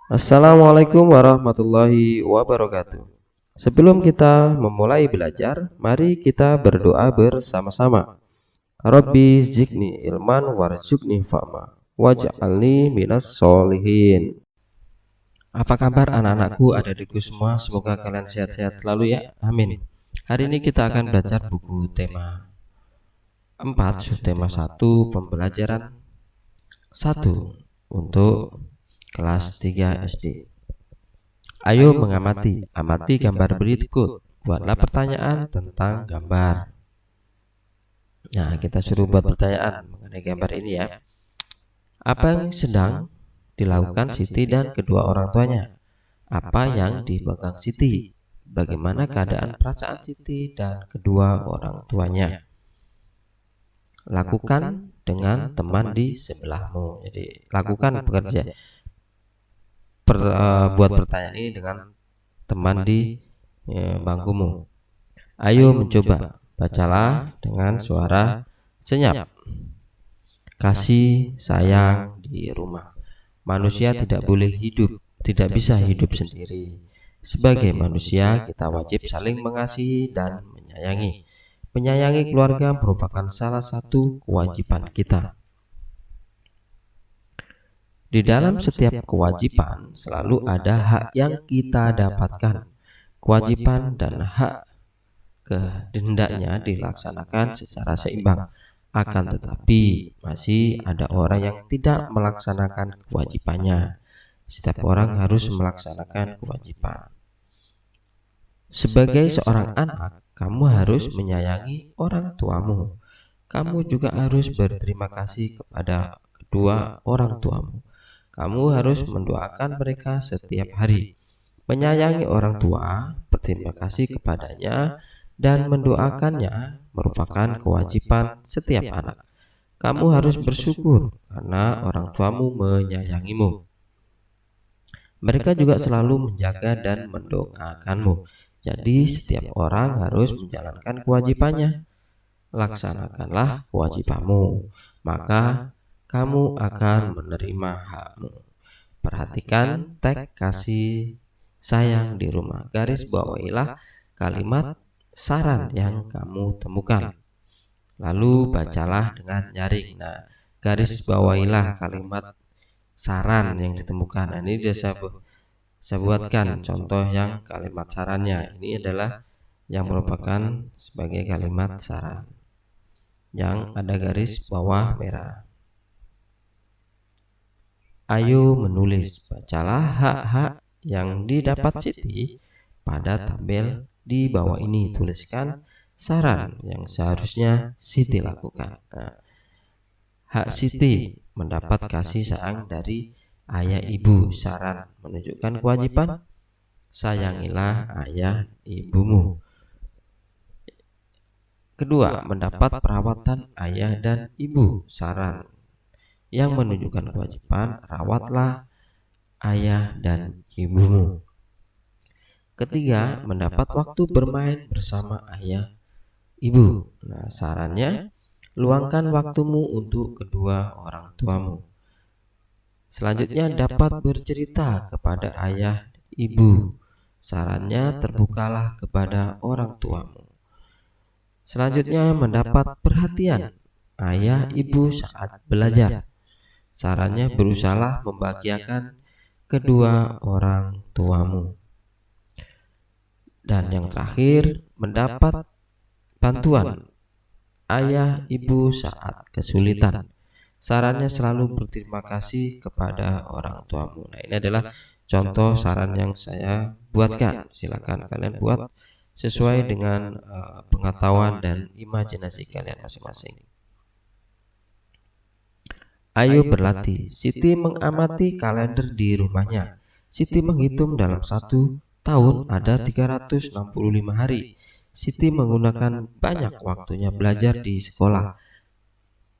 Assalamualaikum warahmatullahi wabarakatuh. Sebelum kita memulai belajar, mari kita berdoa bersama-sama. Rabbi zidni ilman warzuqni fahma waj'alni minas solihin. Apa kabar anak-anakku, adikku semua? Semoga kalian sehat-sehat selalu ya. Amin. Hari ini kita akan belajar buku tema 4, subtema 1, pembelajaran 1 untuk kelas 3 SD. Ayo mengamati, amati gambar berikut. Buatlah pertanyaan tentang gambar. Nah, kita suruh buat pertanyaan mengenai gambar ini ya. Apa yang sedang dilakukan Siti dan kedua orang tuanya? Apa yang dipegang Siti? Bagaimana keadaan perasaan Siti dan kedua orang tuanya? Lakukan dengan teman di sebelahmu. Jadi, lakukan bekerja. Buat pertanyaan ini dengan teman di bangkumu. Ayo mencoba. Bacalah dengan suara senyap. Kasih sayang di rumah. Manusia tidak boleh hidup, tidak bisa hidup sendiri. Sebagai manusia, kita wajib saling mengasihi dan menyayangi. Menyayangi keluarga merupakan salah satu kewajiban kita. Di dalam setiap kewajiban selalu ada hak yang kita dapatkan. Kewajiban dan hak kehendaknya dilaksanakan secara seimbang. Akan tetapi masih ada orang yang tidak melaksanakan kewajibannya. Setiap orang harus melaksanakan kewajiban. Sebagai seorang anak, kamu harus menyayangi orang tuamu. Kamu juga harus berterima kasih kepada kedua orang tuamu. Kamu harus mendoakan mereka setiap hari. Menyayangi orang tua, berterima kasih kepadanya, dan mendoakannya merupakan kewajiban setiap anak. Kamu harus bersyukur karena orang tuamu menyayangimu. Mereka juga selalu menjaga dan mendoakanmu. Jadi setiap orang harus menjalankan kewajibannya. Laksanakanlah kewajibanmu, maka kamu akan menerima hakmu. Perhatikan teks kasih sayang di rumah. Garis bawahilah kalimat saran yang kamu temukan. Lalu bacalah dengan nyaring. Nah, garis bawahilah kalimat saran yang ditemukan. Nah, ini saya buatkan contoh yang kalimat sarannya. Ini adalah yang merupakan sebagai kalimat saran yang ada garis bawah merah. Ayo menulis. Bacalah hak-hak yang didapat Siti pada tabel di bawah ini. Tuliskan saran yang seharusnya Siti lakukan. Nah, hak Siti mendapat kasih sayang dari ayah ibu. Saran menunjukkan kewajiban. Sayangilah ayah ibumu. Kedua, mendapat perawatan ayah dan ibu. Saran yang menunjukkan kewajiban, rawatlah ayah dan ibumu. Ketiga, mendapat waktu bermain bersama ayah ibu. Nah, sarannya, luangkan waktumu untuk kedua orang tuamu. Selanjutnya, dapat bercerita kepada ayah ibu. Sarannya, terbukalah kepada orang tuamu. Selanjutnya, mendapat perhatian ayah ibu saat belajar. Sarannya, berusahalah membahagiakan kedua orang tuamu. Dan yang terakhir, mendapat bantuan ayah ibu saat kesulitan. Sarannya, selalu berterima kasih kepada orang tuamu. Nah, ini adalah contoh saran yang saya buatkan. Silakan kalian buat sesuai dengan pengetahuan dan imajinasi kalian masing-masing. Ayo berlatih. Siti mengamati kalender di rumahnya. Siti menghitung dalam 1 tahun ada 365 hari. Siti menggunakan banyak waktunya belajar di sekolah.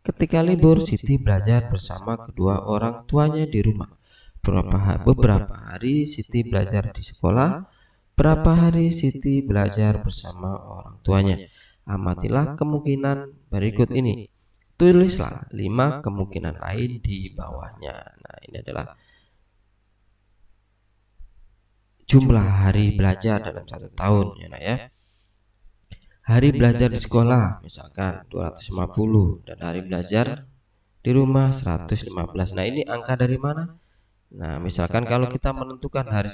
Ketika libur, Siti belajar bersama kedua orang tuanya di rumah. Beberapa hari Siti belajar di sekolah. Berapa hari Siti belajar bersama orang tuanya? Amatilah kemungkinan berikut ini. Tulislah 5 kemungkinan lain di bawahnya. Nah, ini adalah jumlah hari belajar dalam satu tahun ya nak ya. Hari belajar di sekolah misalkan 250 dan hari belajar di rumah 115. Nah, ini angka dari mana? Nah, misalkan kalau kita menentukan hari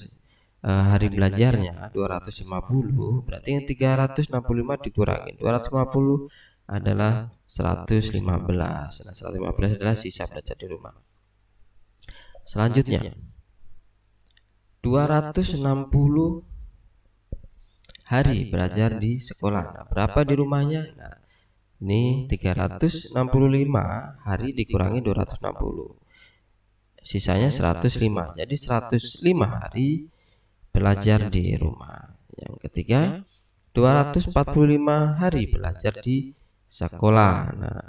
belajarnya 250, berarti yang 365 dikurangi 250 adalah 115. Nah, 115 adalah sisa belajar di rumah. Selanjutnya 260 hari belajar di sekolah. Nah, berapa di rumahnya? Nah, ini 365 hari dikurangi 260. Sisanya 105. Jadi 105 hari belajar di rumah. Yang ketiga, 245 hari belajar di sekolah. Nah,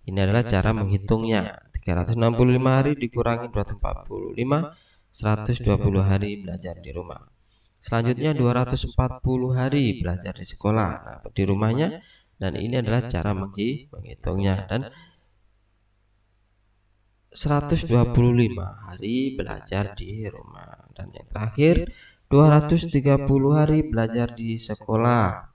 ini adalah cara menghitungnya. 365 hari dikurangi 245, 120 hari belajar di rumah. Selanjutnya 240 hari belajar di sekolah. Nah, di rumahnya, dan ini adalah cara menghitungnya. Dan 125 hari belajar di rumah. Dan yang terakhir 230 hari belajar di sekolah.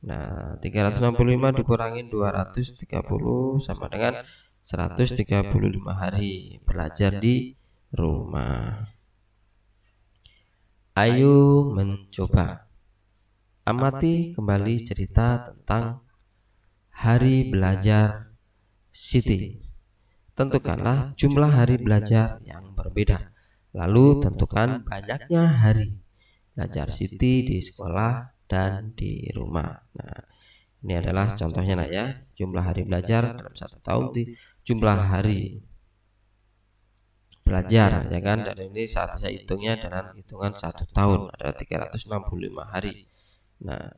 Nah, 365 dikurangi 230 sama dengan 135 hari belajar di rumah. Ayo mencoba. Amati kembali cerita tentang hari belajar Siti. Tentukanlah jumlah hari belajar yang berbeda. Lalu tentukan banyaknya hari belajar Siti di sekolah dan di rumah. Nah, ini adalah contohnya nak ya. Jumlah hari belajar dalam satu tahun di jumlah hari belajar ya kan. Dan ini saat saya hitungnya dengan hitungan satu tahun adalah 365 hari. Nah,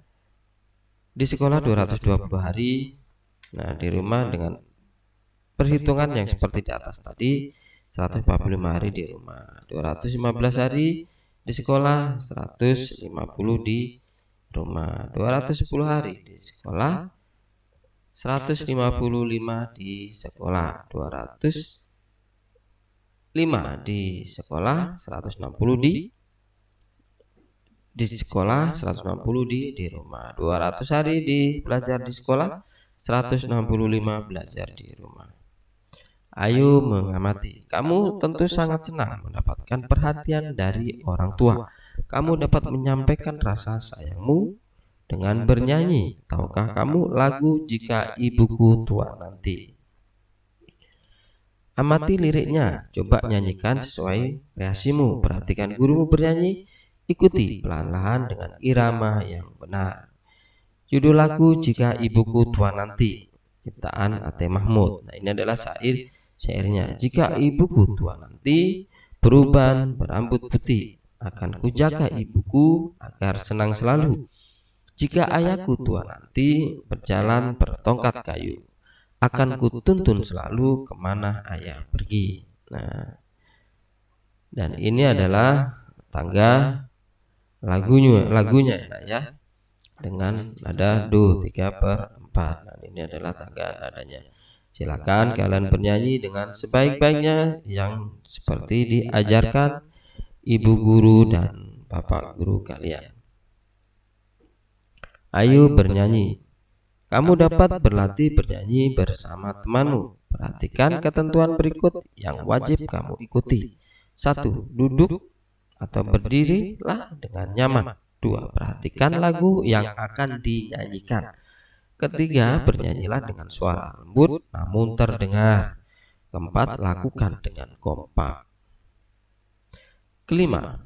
di sekolah 220 hari. Nah, di rumah dengan perhitungan yang seperti di atas tadi, 145 hari di rumah, 215 hari di sekolah, 150 di rumah, 210 hari di sekolah, 155 di sekolah, 205 di sekolah, 160 di sekolah, 160 di rumah, 200 hari di belajar di sekolah, 165 belajar di rumah. Ayo mengamati. Kamu tentu sangat senang mendapatkan perhatian dari orang tua. Kamu dapat menyampaikan rasa sayangmu dengan bernyanyi. Tahukah kamu lagu Jika Ibuku Tua Nanti? Amati liriknya, coba nyanyikan sesuai kreasimu. Perhatikan gurumu bernyanyi, ikuti pelan-pelan dengan irama yang benar. Judul lagu Jika Ibuku Tua Nanti, ciptaan Ate Mahmud. Nah, ini adalah syairnya. Jika ibuku tua nanti, beruban berambut putih, akan kujaga ibuku agar senang selalu. Jika ayahku tua nanti, berjalan bertongkat kayu, akan kutuntun selalu kemana ayah pergi. Nah, dan ini adalah tangga lagunya ya, dengan nada do 3/4. Nah, ini adalah tangga nadanya. Silakan kalian bernyanyi dengan sebaik-baiknya yang seperti diajarkan ibu guru dan bapak guru kalian. Ayo bernyanyi. Kamu dapat berlatih bernyanyi bersama temanmu. Perhatikan ketentuan berikut yang wajib kamu ikuti. 1. Duduk atau berdirilah dengan nyaman. 2. Perhatikan lagu yang akan dinyanyikan. Ketiga, bernyanyilah dengan suara lembut namun terdengar. Keempat, lakukan dengan kompak. Kelima,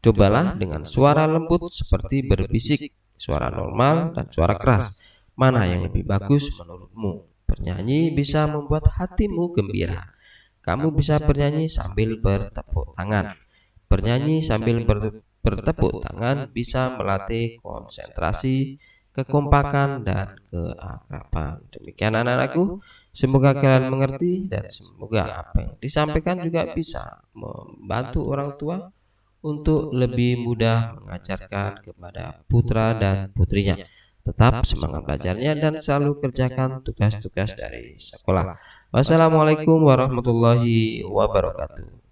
cobalah dengan suara lembut seperti berbisik, suara normal dan suara keras. Mana yang lebih bagus menurutmu? Bernyanyi bisa membuat hatimu gembira. Kamu bisa bernyanyi sambil bertepuk tangan. Bernyanyi sambil bertepuk tangan bisa melatih konsentrasi, kekompakan, dan keakraban. Demikian anak-anakku, semoga kalian mengerti dan semoga apa yang disampaikan juga bisa membantu orang tua untuk lebih mudah mengajarkan kepada putra dan putrinya. Tetap semangat belajarnya dan selalu kerjakan tugas-tugas dari sekolah. Wassalamualaikum warahmatullahi wabarakatuh.